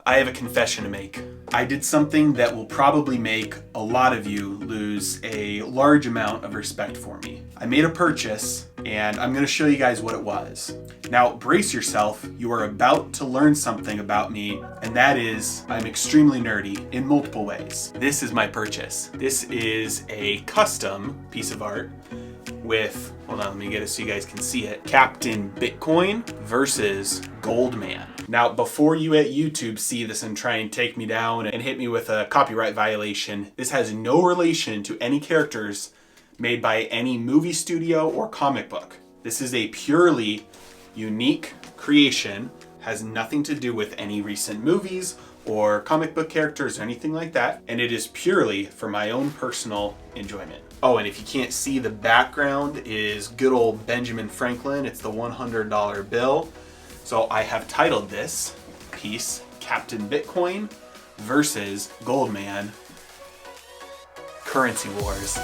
I have a confession to make. I did something that will probably make a lot of you lose a large amount of respect for me. I made a purchase, and I'm going to show you guys what it was. Now, brace yourself. You are about to learn something about me, and that is I'm extremely nerdy in multiple ways. This is my purchase. This is a custom piece of art with, hold on, let me get it so you guys can see it, Captain Bitcoin versus Goldman. Now, before you at YouTube see this and try and take me down and hit me with a copyright violation, this has no relation to any characters made by any movie studio or comic book. This is a purely unique creation, has nothing to do with any recent movies or comic book characters or anything like that, and it is purely for my own personal enjoyment. Oh, and if you can't see, the background is good old Benjamin Franklin. It's the $100 bill. So I have titled this piece Captain Bitcoin versus Goldman, Currency Wars.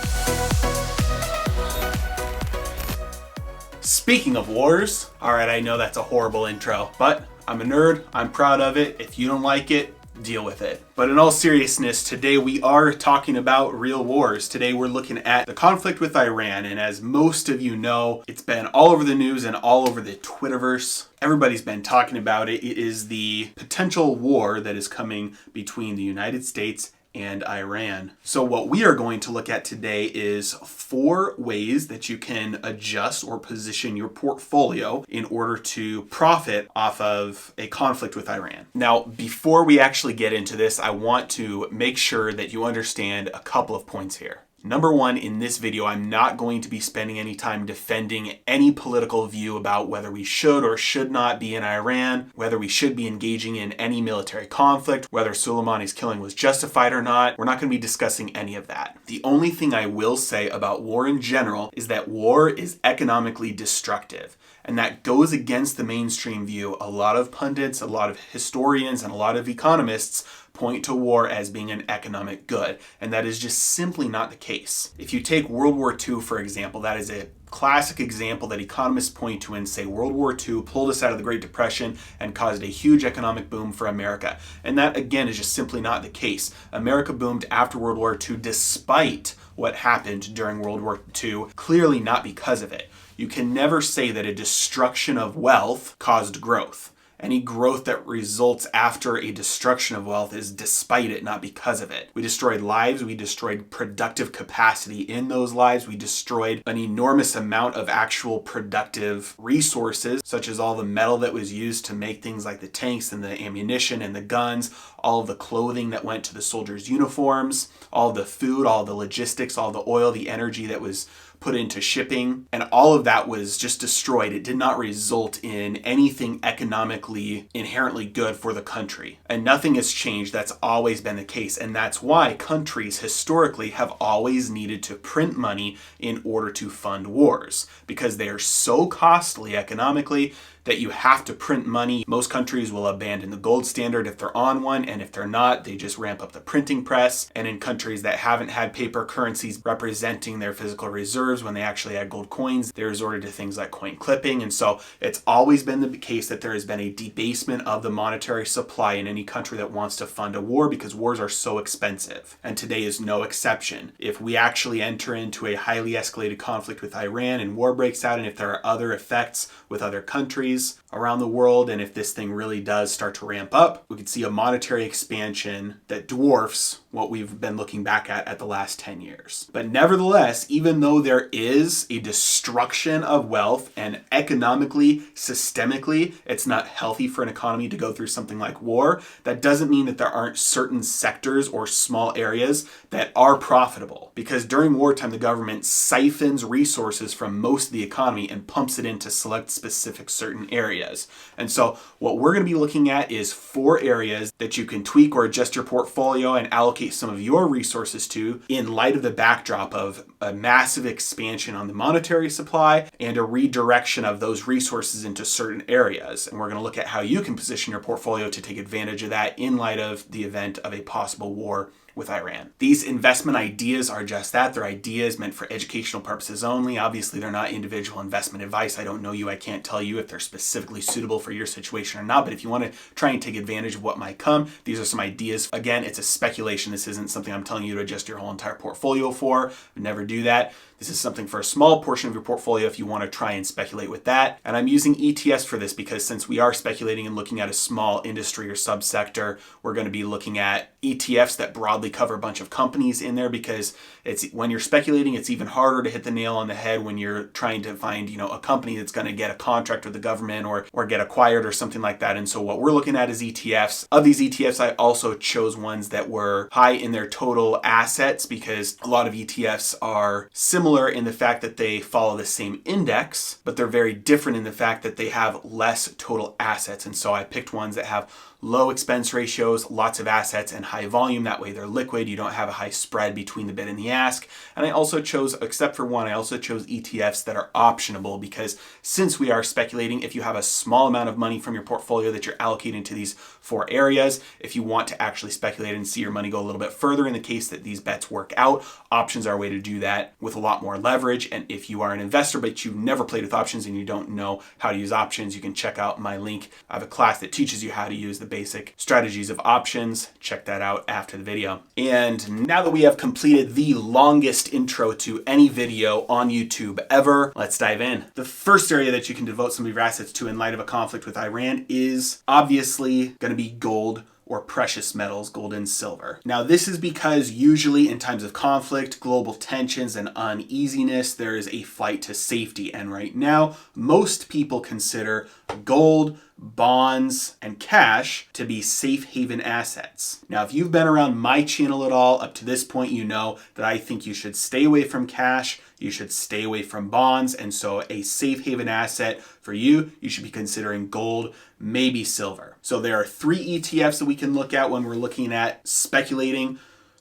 Speaking of wars, all right, I know that's a horrible intro, but I'm a nerd, I'm proud of it. If you don't like it, deal with it. But in all seriousness, today we are talking about real wars. Today we're looking at the conflict with Iran, and as most of you know, it's been all over the news and all over the Twitterverse. Everybody's been talking about it. It is the potential war that is coming between the United States and Iran. So what we are going to look at today is 4 ways that you can adjust or position your portfolio in order to profit off of a conflict with Iran. Now, before we actually get into this, I want to make sure that you understand a couple of points here. Number 1, in this video, I'm not going to be spending any time defending any political view about whether we should or should not be in Iran, whether we should be engaging in any military conflict, whether Soleimani's killing was justified or not. We're not going to be discussing any of that. The only thing I will say about war in general is that war is economically destructive. And that goes against the mainstream view. A lot of pundits, a lot of historians, and a lot of economists point to war as being an economic good, and that is just simply not the case. If you take World War II, for example, that is a classic example that economists point to and say World War II pulled us out of the Great Depression and caused a huge economic boom for America. And that, again, is just simply not the case. America boomed after World War II despite what happened during World War II, clearly not because of it. You can never say that a destruction of wealth caused growth. Any growth that results after a destruction of wealth is despite it, not because of it. We destroyed lives, we destroyed productive capacity in those lives, we destroyed an enormous amount of actual productive resources, such as all the metal that was used to make things like the tanks and the ammunition and the guns, all of the clothing that went to the soldiers' uniforms, all the food, all the logistics, all the oil, the energy that was put into shipping, and all of that was just destroyed. It did not result in anything economically inherently good for the country. And nothing has changed. That's always been the case. And that's why countries historically have always needed to print money in order to fund wars, because they are so costly economically that you have to print money. Most countries will abandon the gold standard if they're on one, and if they're not, they just ramp up the printing press. And in countries that haven't had paper currencies representing their physical reserves when they actually had gold coins, they resorted to things like coin clipping. And so it's always been the case that there has been a debasement of the monetary supply in any country that wants to fund a war, because wars are so expensive. And today is no exception. If we actually enter into a highly escalated conflict with Iran and war breaks out, and if there are other effects with other countries around the world, and if this thing really does start to ramp up, we could see a monetary expansion that dwarfs what we've been looking back at the last 10 years. But nevertheless, even though there is a destruction of wealth, and economically, systemically, it's not healthy for an economy to go through something like war, that doesn't mean that there aren't certain sectors or small areas that are profitable. Because during wartime, the government siphons resources from most of the economy and pumps it into select specific certain areas. And so what we're going to be looking at is 4 areas that you can tweak or adjust your portfolio and allocate some of your resources to in light of the backdrop of a massive expansion on the monetary supply and a redirection of those resources into certain areas. And we're going to look at how you can position your portfolio to take advantage of that in light of the event of a possible war with Iran. These investment ideas are just that. They're ideas meant for educational purposes only. Obviously, they're not individual investment advice. I don't know you. I can't tell you if they're specifically suitable for your situation or not. But if you want to try and take advantage of what might come, these are some ideas. Again, it's a speculation. This isn't something I'm telling you to adjust your whole entire portfolio for. Never do that. This is something for a small portion of your portfolio if you want to try and speculate with that. And I'm using ETFs for this because since we are speculating and looking at a small industry or subsector, we're going to be looking at ETFs that broadly cover a bunch of companies in there, because it's when you're speculating, it's even harder to hit the nail on the head when you're trying to find, a company that's going to get a contract with the government or get acquired or something like that. And so what we're looking at is ETFs. Of these ETFs, I also chose ones that were high in their total assets, because a lot of ETFs are similar in the fact that they follow the same index, but they're very different in the fact that they have less total assets. And so I picked ones that have low expense ratios, lots of assets, and high volume. That way they're liquid. You don't have a high spread between the bid and the ask. And I also chose, except for one, I also chose ETFs that are optionable, because since we are speculating, if you have a small amount of money from your portfolio that you're allocating to these 4 areas, if you want to actually speculate and see your money go a little bit further in the case that these bets work out, options are a way to do that with a lot more leverage. And if you are an investor but you've never played with options and you don't know how to use options, you can check out my link. I have a class that teaches you how to use the basic strategies of options. Check that out after the video. And now that we have completed the longest intro to any video on YouTube ever, let's dive in. The first area that you can devote some of your assets to in light of a conflict with Iran is obviously going to be gold or precious metals, gold and silver. Now, this is because usually in times of conflict, global tensions, and uneasiness, there is a flight to safety. And right now, most people consider gold, bonds, and cash to be safe haven assets. Now, if you've been around my channel at all up to this point, you know that I think you should stay away from cash, you should stay away from bonds, and so a safe haven asset for you, you should be considering gold, maybe silver. So there are 3 ETFs that we can look at when we're looking at speculating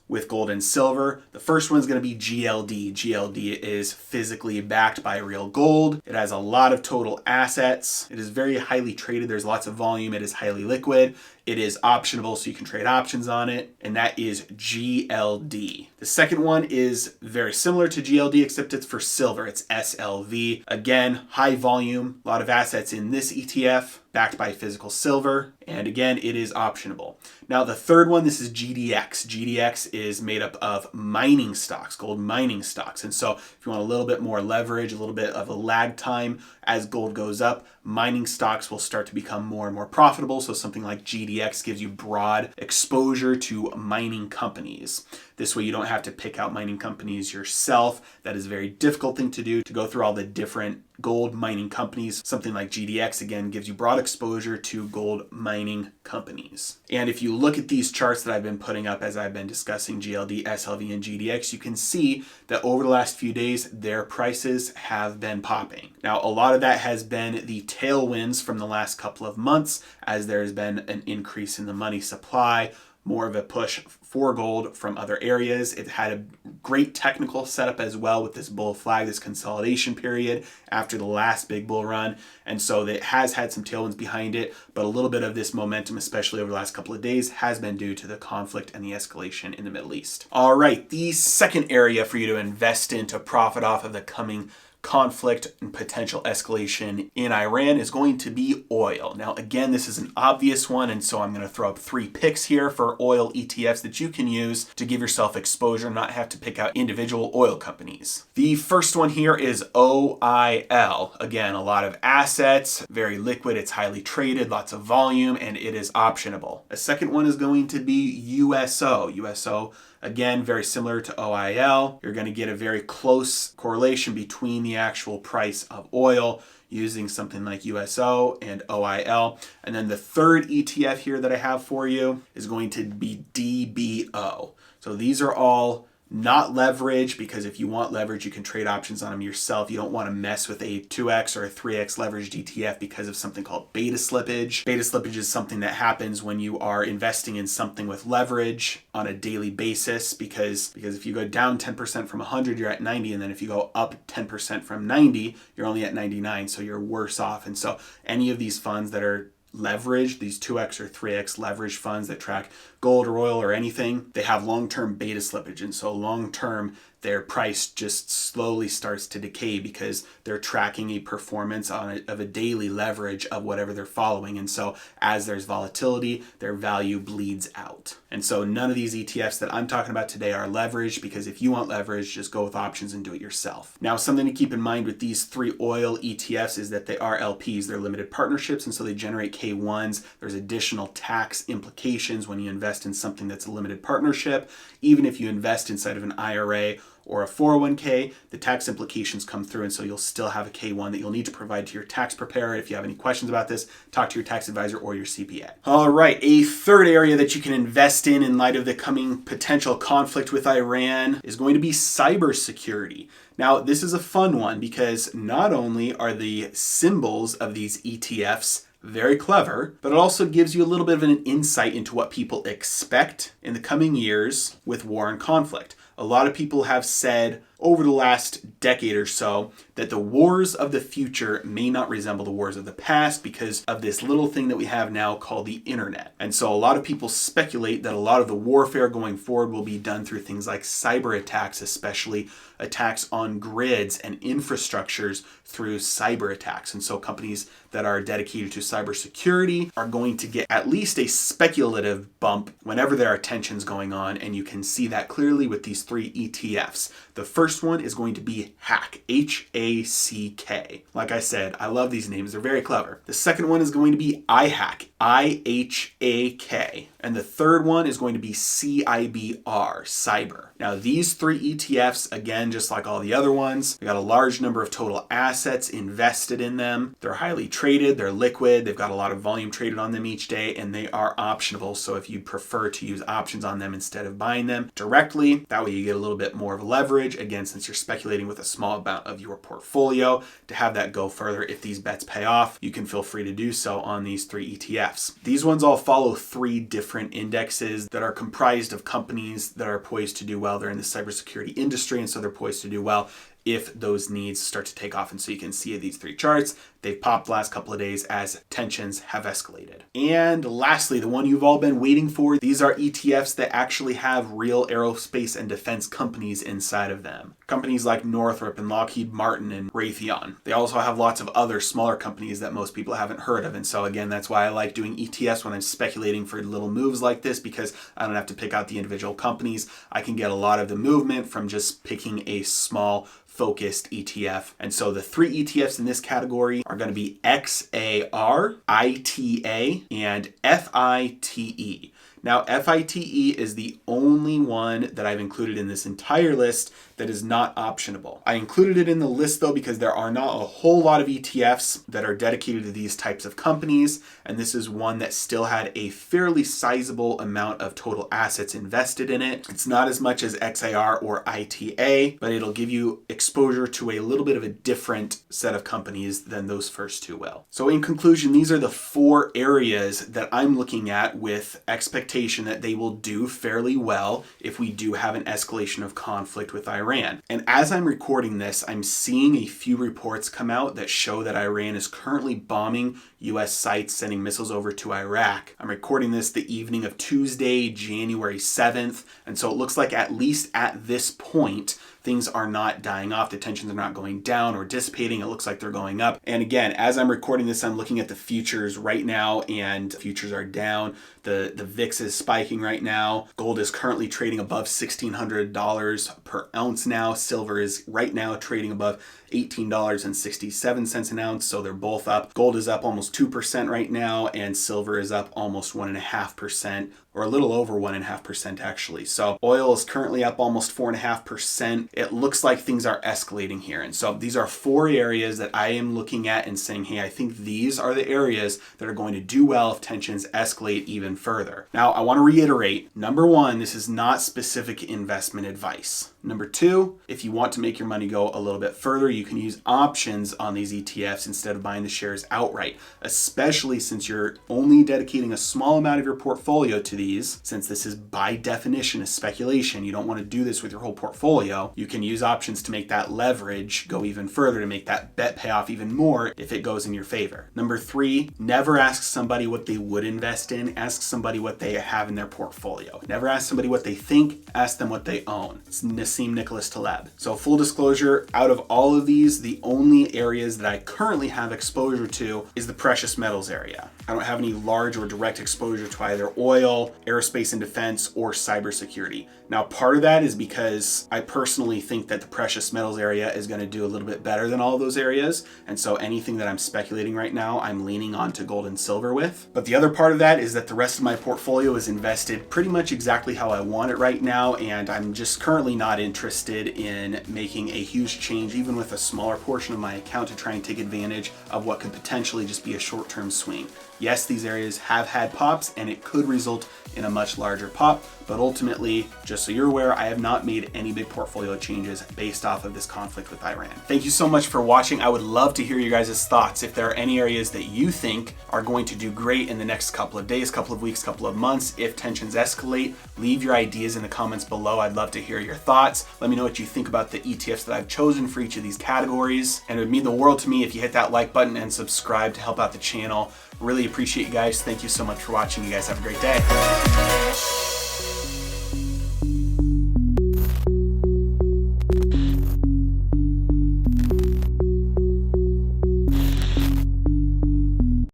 with gold and silver. The first one is going to be GLD. GLD is physically backed by real gold. It has a lot of total assets. It is very highly traded. There's lots of volume. It is highly liquid. It is optionable, so you can trade options on it, and that is GLD. The second one is very similar to GLD, except it's for silver. It's SLV. Again, high volume, a lot of assets in this ETF, backed by physical silver, and again, it is optionable. Now, the third one, this is GDX. GDX is made up of mining stocks, gold mining stocks, and so if you want a little bit more leverage, a little bit of a lag time as gold goes up, mining stocks will start to become more and more profitable. So something like GDX gives you broad exposure to mining companies. This way you don't have to pick out mining companies yourself. That is a very difficult thing to do, to go through all the different gold mining companies. Something like GDX, again, gives you broad exposure to gold mining companies. And if you look at these charts that I've been putting up as I've been discussing GLD, SLV, and GDX, you can see that over the last few days, their prices have been popping. Now, a lot of that has been the tailwinds from the last couple of months, as there's been an increase in the money supply, more of a push for gold from other areas. It had a great technical setup as well with this bull flag, this consolidation period after the last big bull run. And so it has had some tailwinds behind it, but a little bit of this momentum, especially over the last couple of days, has been due to the conflict and the escalation in the Middle East. All right, the second area for you to invest in to profit off of the coming conflict and potential escalation in Iran is going to be oil. Now, again, this is an obvious one, and so I'm going to throw up 3 picks here for oil ETFs that you can use to give yourself exposure, not have to pick out individual oil companies. The first one here is OIL. Again, a lot of assets, very liquid, it's highly traded, lots of volume, and it is optionable. A second one is going to be USO. USO, again, very similar to OIL. You're going to get a very close correlation between the actual price of oil using something like USO and OIL. And then the third ETF here that I have for you is going to be DBO. So these are all not leverage, because if you want leverage, you can trade options on them yourself. You don't want to mess with a 2x or a 3x leveraged ETF because of something called beta slippage. Beta slippage is something that happens when you are investing in something with leverage on a daily basis, because if you go down 10% from 100, you're at 90, and then if you go up 10% from 90, you're only at 99, so you're worse off. And so any of these funds that are leverage, these 2x or 3x leverage funds that track gold or oil or anything, they have long-term beta slippage. And so long-term, their price just slowly starts to decay because they're tracking a performance of a daily leverage of whatever they're following. And so as there's volatility, their value bleeds out. And so none of these ETFs that I'm talking about today are leveraged, because if you want leverage, just go with options and do it yourself. Now, something to keep in mind with these 3 oil ETFs is that they are LPs, they're limited partnerships, and so they generate K1s. There's additional tax implications when you invest in something that's a limited partnership. Even if you invest inside of an IRA or a 401k, the tax implications come through, and so you'll still have a K1 that you'll need to provide to your tax preparer. If you have any questions about this, talk to your tax advisor or your CPA. All right, a third area that you can invest in light of the coming potential conflict with Iran is going to be cybersecurity. Now, this is a fun one because not only are the symbols of these ETFs very clever, but it also gives you a little bit of an insight into what people expect in the coming years with war and conflict. A lot of people have said over the last decade or so that the wars of the future may not resemble the wars of the past because of this little thing that we have now called the internet. And so a lot of people speculate that a lot of the warfare going forward will be done through things like cyber attacks, especially attacks on grids and infrastructures through cyber attacks. And so companies that are dedicated to cybersecurity are going to get at least a speculative bump whenever there are tensions going on. And you can see that clearly with these 3 ETFs. The first one is going to be HACK, H-A-C-K. Like I said, I love these names. They're very clever. The second one is going to be IHAK, I-H-A-K. And the third one is going to be CIBR, Cyber. Now, these 3 ETFs, again, just like all the other ones, they got a large number of total assets invested in them. They're highly traded, they're liquid, they've got a lot of volume traded on them each day, and they are optionable. So if you prefer to use options on them instead of buying them directly, that way you get a little bit more of a leverage. Again, since you're speculating with a small amount of your portfolio, to have that go further if these bets pay off, you can feel free to do so on these 3 ETFs. These ones all follow 3 different indexes that are comprised of companies that are poised to do well. They're in the cybersecurity industry, and so they're poised to do well if those needs start to take off. And so you can see these 3 charts. They've popped the last couple of days as tensions have escalated. And lastly, the one you've all been waiting for, these are ETFs that actually have real aerospace and defense companies inside of them. Companies like Northrop and Lockheed Martin and Raytheon. They also have lots of other smaller companies that most people haven't heard of. And so again, that's why I like doing ETFs when I'm speculating for little moves like this, because I don't have to pick out the individual companies. I can get a lot of the movement from just picking a small focused ETF. And so the 3 ETFs in this category are going to be XAR, ITA, and FITE. Now, FITE is the only one that I've included in this entire list that is not optionable. I included it in the list though because there are not a whole lot of ETFs that are dedicated to these types of companies, and this is one that still had a fairly sizable amount of total assets invested in it. It's not as much as XAR or ITA, but it'll give you exposure to a little bit of a different set of companies than those first 2 will. So in conclusion, these are the 4 areas that I'm looking at with expectation that they will do fairly well if we do have an escalation of conflict with Iran. And as I'm recording this, I'm seeing a few reports come out that show that Iran is currently bombing US sites, sending missiles over to Iraq. I'm recording this the evening of Tuesday, January 7th. And so it looks like at least at this point, things are not dying off. The tensions are not going down or dissipating. It looks like they're going up. And again, as I'm recording this, I'm looking at the futures right now, and futures are down. The VIX is spiking right now. Gold is currently trading above $1,600 per ounce now. Silver is right now trading above $18.67 an ounce. So they're both up. Gold is up almost 2% right now, and silver is up almost 1.5%, or a little over 1.5% actually. So oil is currently up almost 4.5%. It looks like things are escalating here. And so these are 4 areas that I am looking at and saying, hey, I think these are the areas that are going to do well if tensions escalate even further. Now, I want to reiterate, number 1, this is not specific investment advice. Number two, if you want to make your money go a little bit further, you can use options on these ETFs instead of buying the shares outright, especially since you're only dedicating a small amount of your portfolio to these. Since this is by definition a speculation, you don't want to do this with your whole portfolio. You can use options to make that leverage go even further, to make that bet pay off even more if it goes in your favor. Number three, never ask somebody what they would invest in. Ask somebody what they have in their portfolio. Never ask somebody what they think, ask them what they own. It's Nassim Nicholas Taleb. So full disclosure, out of all of these, the only areas that I currently have exposure to is the precious metals area. I don't have any large or direct exposure to either oil, aerospace and defense, or cybersecurity. Now, part of that is because I personally think that the precious metals area is going to do a little bit better than all of those areas. And so anything that I'm speculating right now, I'm leaning on to gold and silver with. But the other part of that is that the rest of my portfolio is invested pretty much exactly how I want it right now. And I'm just currently not interested in making a huge change, even with a smaller portion of my account, to try and take advantage of what could potentially just be a short-term swing. Yes, these areas have had pops and it could result in a much larger pop, but ultimately, just so you're aware, I have not made any big portfolio changes based off of this conflict with Iran. Thank you so much for watching. I would love to hear your guys' thoughts. If there are any areas that you think are going to do great in the next couple of days, couple of weeks, couple of months, if tensions escalate, leave your ideas in the comments below. I'd love to hear your thoughts. Let me know what you think about the ETFs that I've chosen for each of these categories. And it would mean the world to me if you hit that like button and subscribe to help out the channel. Really appreciate you guys. Thank you so much for watching. You guys have a great day.